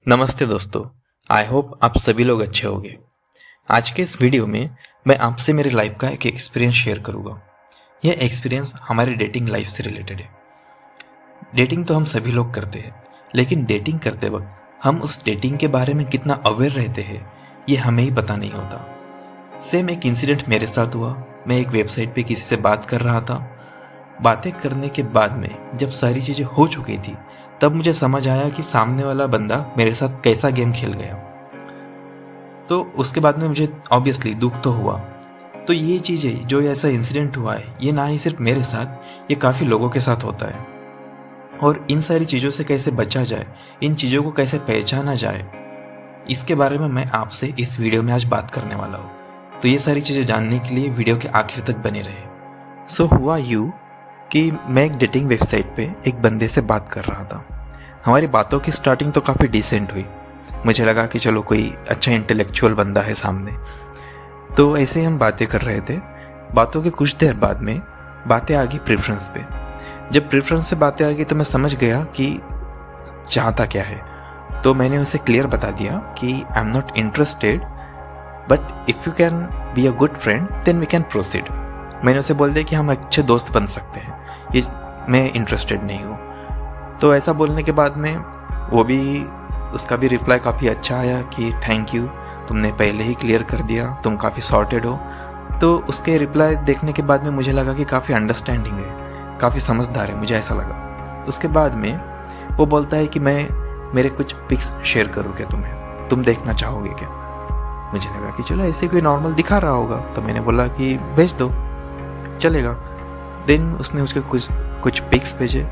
नमस्ते दोस्तों। I hope आप सभी लोग अच्छे होंगे। आज के इस वीडियो में मैं आपसे मेरी लाइफ का एक एक्सपीरियंस शेयर करूंगा। यह एक्सपीरियंस हमारी डेटिंग लाइफ से रिलेटेड है। डेटिंग तो हम सभी लोग करते हैं, लेकिन डेटिंग करते वक्त हम उस डेटिंग के बारे में कितना अवेयर रहते हैं ये हमें ही पता नहीं होता। सेम एक इंसिडेंट मेरे साथ हुआ। मैं एक वेबसाइट पे किसी से बात कर रहा था। बातें करने के बाद में जब सारी चीज़ें हो चुकी थी तब मुझे समझ आया कि सामने वाला बंदा मेरे साथ कैसा गेम खेल गया। तो उसके बाद में मुझे ऑब्वियसली दुख तो हुआ। तो ये चीज़ें जो ऐसा इंसिडेंट हुआ है ये ना ही सिर्फ मेरे साथ, ये काफ़ी लोगों के साथ होता है। और इन सारी चीज़ों से कैसे बचा जाए, इन चीज़ों को कैसे पहचाना जाए, इसके बारे में मैं आपसे इस वीडियो में आज बात करने वाला हूँ। तो ये सारी चीज़ें जानने के लिए वीडियो के आखिर तक बने रहे। सो हुआ यूँ कि मैं एक डेटिंग वेबसाइट पे एक बंदे से बात कर रहा था। हमारी बातों की स्टार्टिंग तो काफ़ी डिसेंट हुई। मुझे लगा कि चलो कोई अच्छा इंटेलेक्चुअल बंदा है सामने। तो ऐसे ही हम बातें कर रहे थे। बातों के कुछ देर बाद में बातें आ गई प्रेफरेंस पे। जब प्रेफरेंस पे बातें आ गई तो मैं समझ गया कि चाहता क्या है। तो मैंने उसे क्लियर बता दिया कि I am not interested, but if you can be a good friend then we can proceed. मैंने उसे बोल दिया कि हम अच्छे दोस्त बन सकते हैं, ये मैं इंटरेस्टेड नहीं हूँ। तो ऐसा बोलने के बाद में उसका भी रिप्लाई काफ़ी अच्छा आया कि थैंक यू, तुमने पहले ही क्लियर कर दिया, तुम काफ़ी सॉर्टेड हो। तो उसके रिप्लाई देखने के बाद में मुझे लगा कि काफ़ी अंडरस्टैंडिंग है, काफ़ी समझदार है, मुझे ऐसा लगा। उसके बाद में वो बोलता है कि मैं मेरे कुछ पिक्स शेयर करूँ क्या तुम्हें, तुम देखना चाहोगे क्या। मुझे लगा कि चलो ऐसे कोई नॉर्मल दिखा रहा होगा, तो मैंने बोला कि भेज दो, चलेगा। देन उसने उसके कुछ पिक्स भेजे।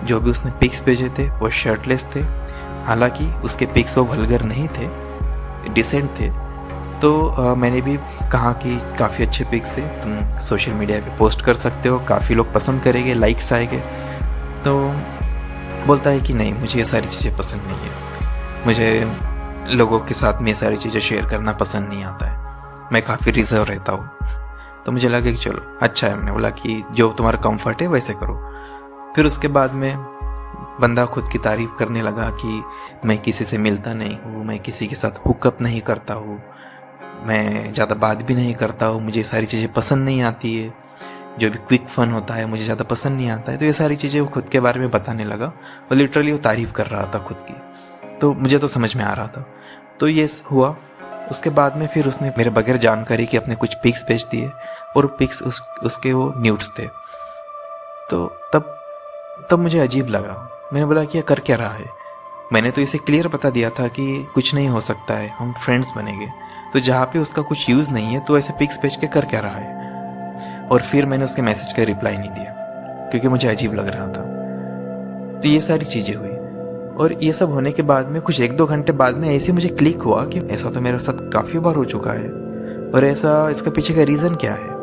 जो भी उसने पिक्स भेजे थे वो शर्टलेस थे। हालांकि उसके पिक्स वो वल्गर नहीं थे, डिसेंट थे। तो मैंने भी कहा कि काफ़ी अच्छे पिक्स है, तुम सोशल मीडिया पे पोस्ट कर सकते हो, काफ़ी लोग पसंद करेंगे, लाइक्स आएंगे। तो बोलता है कि नहीं, मुझे ये सारी चीज़ें पसंद नहीं है, मुझे लोगों के साथ में ये सारी चीज़ें शेयर करना पसंद नहीं आता है, मैं काफ़ी रिजर्व रहता हूँ। तो मुझे लगा कि चलो अच्छा है। मैंने बोला कि जो तुम्हारा कंफर्ट है वैसे करो। फिर उसके बाद में बंदा खुद की तारीफ़ करने लगा कि मैं किसी से मिलता नहीं हूँ, मैं किसी के साथ हुकअप नहीं करता हूँ, मैं ज़्यादा बात भी नहीं करता हूँ, मुझे सारी चीज़ें पसंद नहीं आती है, जो भी क्विक फ़न होता है मुझे ज़्यादा पसंद नहीं आता है। तो ये सारी चीज़ें वो खुद के बारे में बताने लगा। वो लिटरली वो तारीफ़ कर रहा था खुद की। तो मुझे तो समझ में आ रहा था। तो ये हुआ। उसके बाद में फिर उसने मेरे बगैर जानकारी के अपने कुछ पिक्स भेज दिए, और पिक्स उसके वो न्यूड्स थे। तो तब मुझे अजीब लगा। मैंने बोला कि ये कर क्या रहा है। मैंने तो इसे क्लियर बता दिया था कि कुछ नहीं हो सकता है, हम फ्रेंड्स बनेंगे। तो जहाँ पे उसका कुछ यूज़ नहीं है तो ऐसे पिक्स भेज के कर क्या रहा है। और फिर मैंने उसके मैसेज का रिप्लाई नहीं दिया क्योंकि मुझे अजीब लग रहा था। तो ये सारी चीज़ें हुई। और ये सब होने के बाद में कुछ 1-2 घंटे बाद में ऐसे मुझे क्लिक हुआ कि ऐसा तो मेरे साथ काफ़ी बार हो चुका है, और ऐसा इसका पीछे का रीज़न क्या है।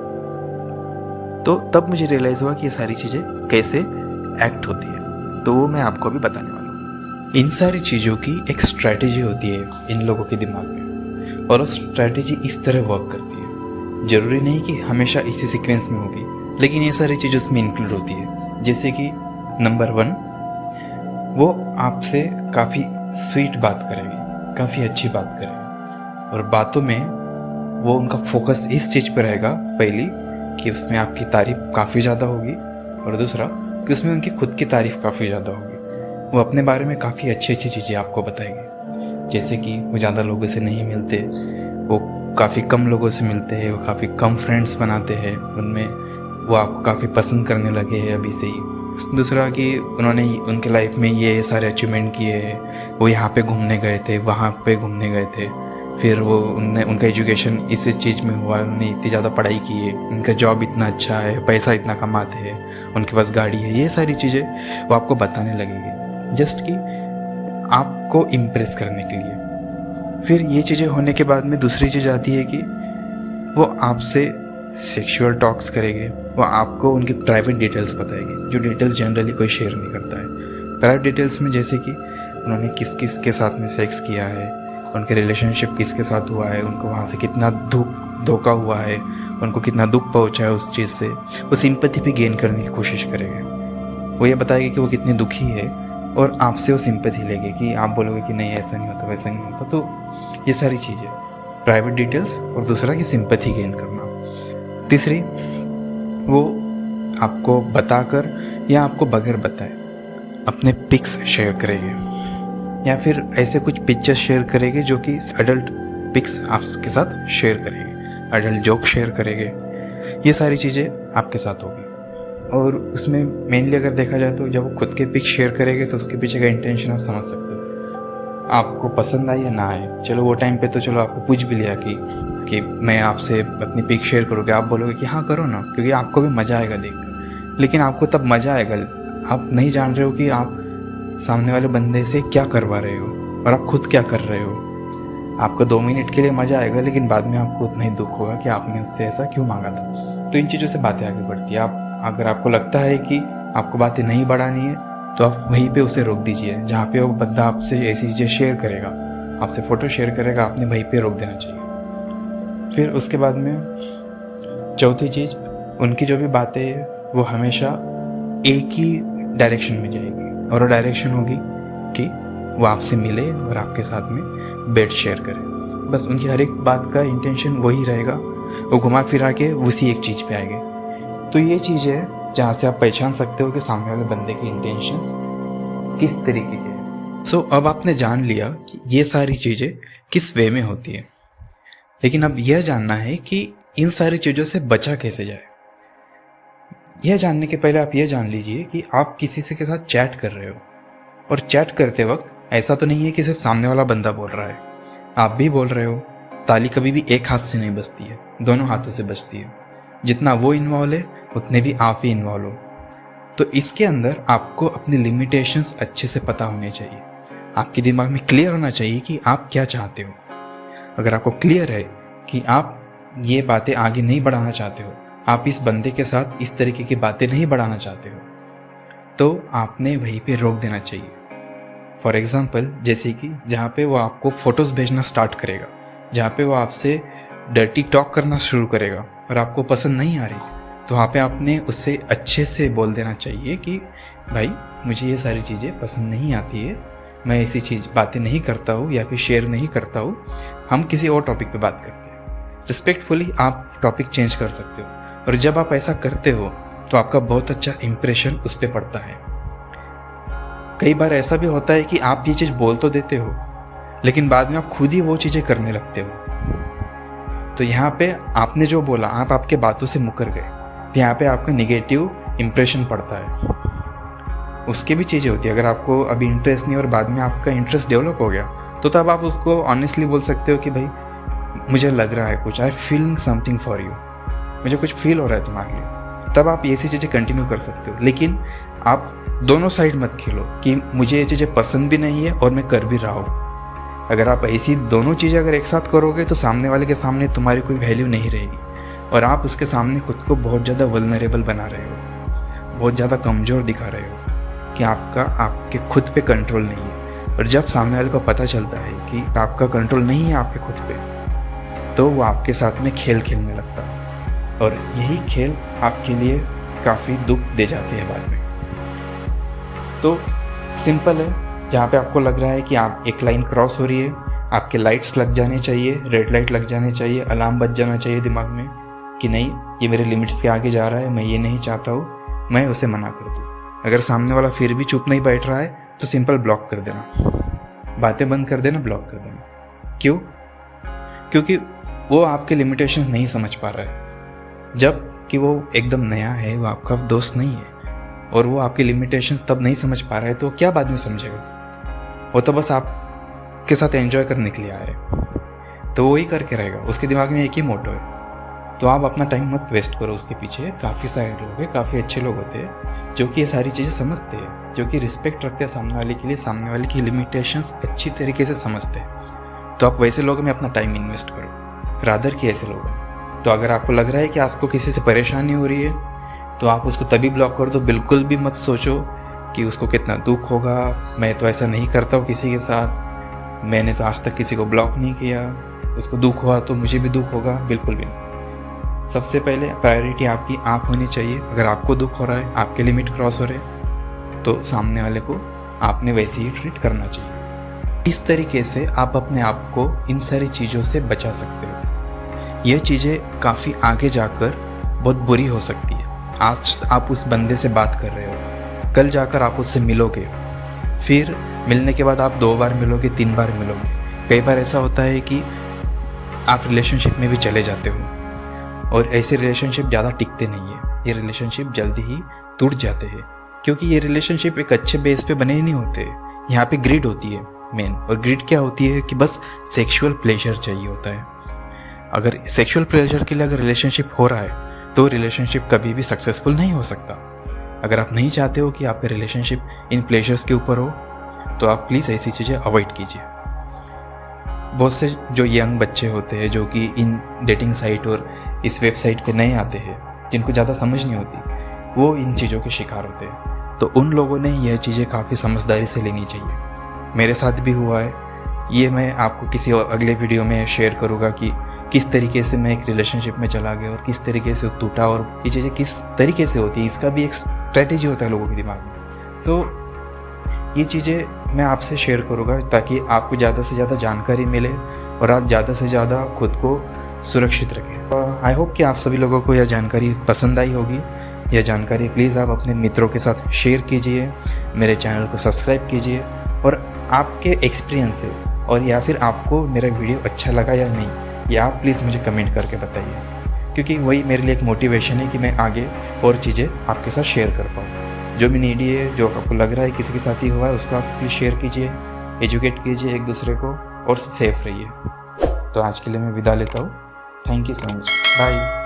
तो तब मुझे रियलाइज़ हुआ कि ये सारी चीज़ें कैसे एक्ट होती है। तो वो मैं आपको अभी बताने वाला हूँ। इन सारी चीज़ों की एक स्ट्रैटेजी होती है इन लोगों के दिमाग में, और वो स्ट्रैटेजी इस तरह वर्क करती है। ज़रूरी नहीं कि हमेशा इसी सीक्वेंस में होगी, लेकिन ये सारी चीज़ें उसमें इंक्लूड होती है। जैसे कि नंबर 1, वो आपसे काफ़ी स्वीट बात करेगी, काफ़ी अच्छी बात करेगी, और बातों में वो उनका फोकस इस चीज़ पर रहेगा, पहली कि उसमें आपकी तारीफ़ काफ़ी ज़्यादा होगी, और दूसरा कि उसमें उनकी खुद की तारीफ़ काफ़ी ज़्यादा होगी। वो अपने बारे में काफ़ी अच्छी अच्छी चीज़ें आपको बताएगी। जैसे कि वो ज़्यादा लोगों से नहीं मिलते, वो काफ़ी कम लोगों से मिलते हैं, वो काफ़ी कम फ्रेंड्स बनाते हैं, उनमें वो आपको काफ़ी पसंद करने लगे हैं अभी से ही। दूसरा कि उन्होंने उनके लाइफ में ये सारे अचीवमेंट किए हैं, वो यहाँ पे घूमने गए थे, वहाँ पे घूमने गए थे, फिर उनका एजुकेशन इस चीज़ में हुआ, उन्होंने इतनी ज़्यादा पढ़ाई की है, उनका जॉब इतना अच्छा है, पैसा इतना कमाते हैं, उनके पास गाड़ी है। ये सारी चीज़ें वो आपको बताने लगेगी जस्ट कि आपको इम्प्रेस करने के लिए। फिर ये चीज़ें होने के बाद में दूसरी चीज़ आती है कि वो आपसे सेक्सुअल टॉक्स करेंगे, वो आपको उनकी प्राइवेट डिटेल्स बताएगी, जो डिटेल्स जनरली कोई शेयर नहीं करता है। प्राइवेट डिटेल्स में जैसे कि उन्होंने किस किस के साथ में सेक्स किया है, उनके रिलेशनशिप किसके साथ हुआ है, उनको वहाँ से कितना धोखा हुआ है, उनको कितना दुख पहुँचा है उस चीज़ से। वो सिंपैथी भी गेन करने की कोशिश करेंगे। वो ये बताएगी कि वो कितनी दुखी है, और आपसे वो सिंपैथी लेंगे कि आप बोलोगे कि नहीं ऐसा नहीं होता वैसा नहीं होता। तो ये सारी चीज़ें, प्राइवेट डिटेल्स, और दूसरा कि सिंपैथी गेन करना। तीसरी, वो आपको बताकर या आपको बगैर बताए अपने पिक्स शेयर करेंगे, या फिर ऐसे कुछ पिक्चर्स शेयर करेंगे जो कि एडल्ट पिक्स आपके साथ शेयर करेंगे, एडल्ट जोक शेयर करेंगे। ये सारी चीज़ें आपके साथ होगी। और उसमें मेनली अगर देखा जाए तो जब वो खुद के पिक्स शेयर करेंगे तो उसके पीछे का इंटेंशन आप समझ सकते हो। आपको पसंद आए या ना आए, चलो वो टाइम पे तो चलो आपको पूछ भी लिया कि मैं आपसे अपनी पिक शेयर करूँगी, आप बोलोगे कि हाँ करो ना, क्योंकि आपको भी मज़ा आएगा देखकर। लेकिन आपको तब मज़ा आएगा, आप नहीं जान रहे हो कि आप सामने वाले बंदे से क्या करवा रहे हो और आप खुद क्या कर रहे हो। आपको 2 मिनट के लिए मज़ा आएगा, लेकिन बाद में आपको उतना ही दुख होगा कि आपने उससे ऐसा क्यों मांगा था। तो इन चीज़ों से बातें आगे बढ़ती है। अगर आपको लगता है कि आपको बातें नहीं बढ़ानी है तो आप वहीं पे उसे रोक दीजिए। जहाँ पे वो बंदा आपसे ऐसी चीज़ें शेयर करेगा, आपसे फ़ोटो शेयर करेगा, आपने वहीं पे रोक देना चाहिए। फिर उसके बाद में चौथी चीज़, उनकी जो भी बातें हैं वो हमेशा एक ही डायरेक्शन में जाएगी, और वो डायरेक्शन होगी कि वो आपसे मिले और आपके साथ में बेड शेयर करे। बस उनकी हर एक बात का इंटेंशन वही रहेगा, वो घुमा फिरा के उसी एक चीज़ पे आएंगे। तो ये चीज़ है जहाँ से आप पहचान सकते हो कि सामने वाले बंदे के इंटेंशंस किस तरीके के हैं। सो अब आपने जान लिया कि ये सारी चीज़ें किस वे में होती है, लेकिन अब यह जानना है कि इन सारी चीज़ों से बचा कैसे जाए। यह जानने के पहले आप यह जान लीजिए कि आप किसी से के साथ चैट कर रहे हो, और चैट करते वक्त ऐसा तो नहीं है कि सिर्फ सामने वाला बंदा बोल रहा है, आप भी बोल रहे हो। ताली कभी भी एक हाथ से नहीं बजती है, दोनों हाथों से बजती है। जितना वो इन्वॉल्व है उतने भी आप ही इन्वॉल्व हो। तो इसके अंदर आपको अपनी लिमिटेशंस अच्छे से पता होने चाहिए। आपके दिमाग में क्लियर होना चाहिए कि आप क्या चाहते हो। अगर आपको क्लियर है कि आप ये बातें आगे नहीं बढ़ाना चाहते हो, आप इस बंदे के साथ इस तरीके की बातें नहीं बढ़ाना चाहते हो, तो आपने वहीं पे रोक देना चाहिए। फॉर एग्ज़ाम्पल, जैसे कि जहाँ पे वो आपको फ़ोटोज़ भेजना स्टार्ट करेगा, जहाँ पे वो आपसे डर्टी टॉक करना शुरू करेगा और आपको पसंद नहीं आ रही, तो वहाँ पे आपने उससे अच्छे से बोल देना चाहिए कि भाई मुझे ये सारी चीज़ें पसंद नहीं आती है, मैं ऐसी बातें नहीं करता हूँ या फिर शेयर नहीं करता हूँ, हम किसी और टॉपिक पे बात करते हैं। रिस्पेक्टफुली आप टॉपिक चेंज कर सकते हो, और जब आप ऐसा करते हो तो आपका बहुत अच्छा इम्प्रेशन उस पर पड़ता है। कई बार ऐसा भी होता है कि आप ये चीज़ बोल तो देते हो, लेकिन बाद में आप खुद ही वो चीज़ें करने लगते हो। तो यहाँ पे आपने जो बोला, आप आपके बातों से मुकर गए, तो यहाँ पे आपका निगेटिव इम्प्रेशन पड़ता है। उसकी भी चीज़ें होती है। अगर आपको अभी इंटरेस्ट नहीं और बाद में आपका इंटरेस्ट डेवलप हो गया, तो तब आप उसको ऑनेस्टली बोल सकते हो कि भाई मुझे लग रहा है कुछ, I feeling something for you, मुझे कुछ फील हो रहा है तुम्हारे लिए। तब आप ऐसी चीज़ें कंटिन्यू कर सकते हो। लेकिन आप दोनों साइड मत खेलो कि मुझे ये चीज़ें पसंद भी नहीं है और मैं कर भी रहा हूँ। अगर आप ऐसी दोनों चीज़ें अगर एक साथ करोगे तो सामने वाले के सामने तुम्हारी कोई वैल्यू नहीं रहेगी, और आप उसके सामने खुद को बहुत ज़्यादा वल्नरेबल बना रहे हो, बहुत ज़्यादा कमज़ोर दिखा रहे हो कि आपके खुद पे कंट्रोल नहीं है। और जब सामने वाले को पता चलता है कि आपका कंट्रोल नहीं है आपके खुद पे, तो वो आपके साथ में खेल खेलने लगता है, और यही खेल आपके लिए काफ़ी दुख दे जाती है बाद में। तो सिंपल है, जहाँ पे आपको लग रहा है कि आप एक लाइन क्रॉस हो रही है, आपके लाइट्स लग जाने चाहिए, रेड लाइट लग जाने चाहिए, अलार्म बज जाना चाहिए दिमाग में कि नहीं ये मेरे लिमिट्स के आगे जा रहा है, मैं ये नहीं चाहता हूँ, मैं उसे मना कर दूँ। अगर सामने वाला फिर भी चुप नहीं बैठ रहा है तो सिंपल ब्लॉक कर देना, बातें बंद कर देना, ब्लॉक कर देना। क्यों? क्योंकि वो आपके लिमिटेशन नहीं समझ पा रहा है। जब कि वो एकदम नया है, वो आपका दोस्त नहीं है, और वो आपके लिमिटेशंस तब नहीं समझ पा रहा है, तो क्या बाद में समझेगा? वो तो बस आपके साथ एंजॉय करने के लिए आया है, तो वो ही करके रहेगा। उसके दिमाग में एक ही मोटो है। तो आप अपना टाइम मत वेस्ट करो उसके पीछे। काफ़ी सारे लोग हैं, काफ़ी अच्छे लोग होते हैं जो कि ये सारी चीज़ें समझते हैं, जो कि रिस्पेक्ट रखते हैं सामने वाले के लिए, सामने वाले की लिमिटेशंस अच्छी तरीके से समझते हैं। तो आप वैसे लोगों में अपना टाइम इन्वेस्ट करो, रादर कि ऐसे लोग हैं। तो अगर आपको लग रहा है कि आपको किसी से परेशानी हो रही है, तो आप उसको तभी ब्लॉक कर दो। बिल्कुल भी मत सोचो कि उसको कितना दुख होगा, मैं तो ऐसा नहीं करता हूँ किसी के साथ, मैंने तो आज तक किसी को ब्लॉक नहीं किया, उसको दुख हुआ तो मुझे भी दुख होगा। बिल्कुल भी नहीं। सबसे पहले प्रायोरिटी आपकी आप होनी चाहिए। अगर आपको दुख हो रहा है, आपके लिमिट क्रॉस हो रहे हैं, तो सामने वाले को आपने वैसे ही ट्रीट करना चाहिए। इस तरीके से आप अपने आप को इन सारी चीज़ों से बचा सकते हो। यह चीज़ें काफ़ी आगे जाकर बहुत बुरी हो सकती है। आज आप उस बंदे से बात कर रहे हो, कल जाकर आप उससे मिलोगे, फिर मिलने के बाद आप 2 बार मिलोगे, 3 बार मिलोगे। कई बार ऐसा होता है कि आप रिलेशनशिप में भी चले जाते हो और ऐसे रिलेशनशिप ज़्यादा टिकते नहीं है। ये रिलेशनशिप जल्दी ही टूट जाते हैं क्योंकि ये रिलेशनशिप एक अच्छे बेस पे बने ही नहीं होते। यहाँ पे ग्रीड होती है मेन। और ग्रीड क्या होती है कि बस सेक्सुअल प्लेजर चाहिए होता है। अगर सेक्सुअल प्लेजर के लिए अगर रिलेशनशिप हो रहा है तो रिलेशनशिप कभी भी सक्सेसफुल नहीं हो सकता। अगर आप नहीं चाहते हो कि आपका रिलेशनशिप इन प्लेजर्स के ऊपर हो तो आप प्लीज़ ऐसी चीज़ें अवॉइड कीजिए। बहुत से जो यंग बच्चे होते हैं जो कि इन डेटिंग साइट और इस वेबसाइट पे नए आते हैं, जिनको ज़्यादा समझ नहीं होती, वो इन चीज़ों के शिकार होते हैं। तो उन लोगों ने यह चीज़ें काफ़ी समझदारी से लेनी चाहिए। मेरे साथ भी हुआ है। ये मैं आपको किसी अगले वीडियो में शेयर करूँगा कि किस तरीके से मैं एक रिलेशनशिप में चला गया और किस तरीके से टूटा और ये चीज़ें किस तरीके से होती है। इसका भी एक स्ट्रैटेजी होता है लोगों के दिमाग में। तो ये चीज़ें मैं आपसे शेयर करूँगा ताकि आपको ज़्यादा से ज़्यादा जानकारी मिले और आप ज़्यादा से ज़्यादा खुद को सुरक्षित रखें। आई होप कि आप सभी लोगों को यह जानकारी पसंद आई होगी। यह जानकारी प्लीज़ आप अपने मित्रों के साथ शेयर कीजिए, मेरे चैनल को सब्सक्राइब कीजिए और आपके एक्सपीरियंसेस और या फिर आपको मेरा वीडियो अच्छा लगा या नहीं, ये आप प्लीज़ मुझे कमेंट करके बताइए, क्योंकि वही मेरे लिए एक मोटिवेशन है कि मैं आगे और चीज़ें आपके साथ शेयर कर पाऊँ। जो भी नीडी है, जो आपको लग रहा है किसी के साथ ही हुआ है, उसको आप प्लीज़ शेयर कीजिए, एजुकेट कीजिए एक दूसरे को और सेफ रहिए। तो आज के लिए मैं विदा लेता हूँ। Thank you so much. Bye.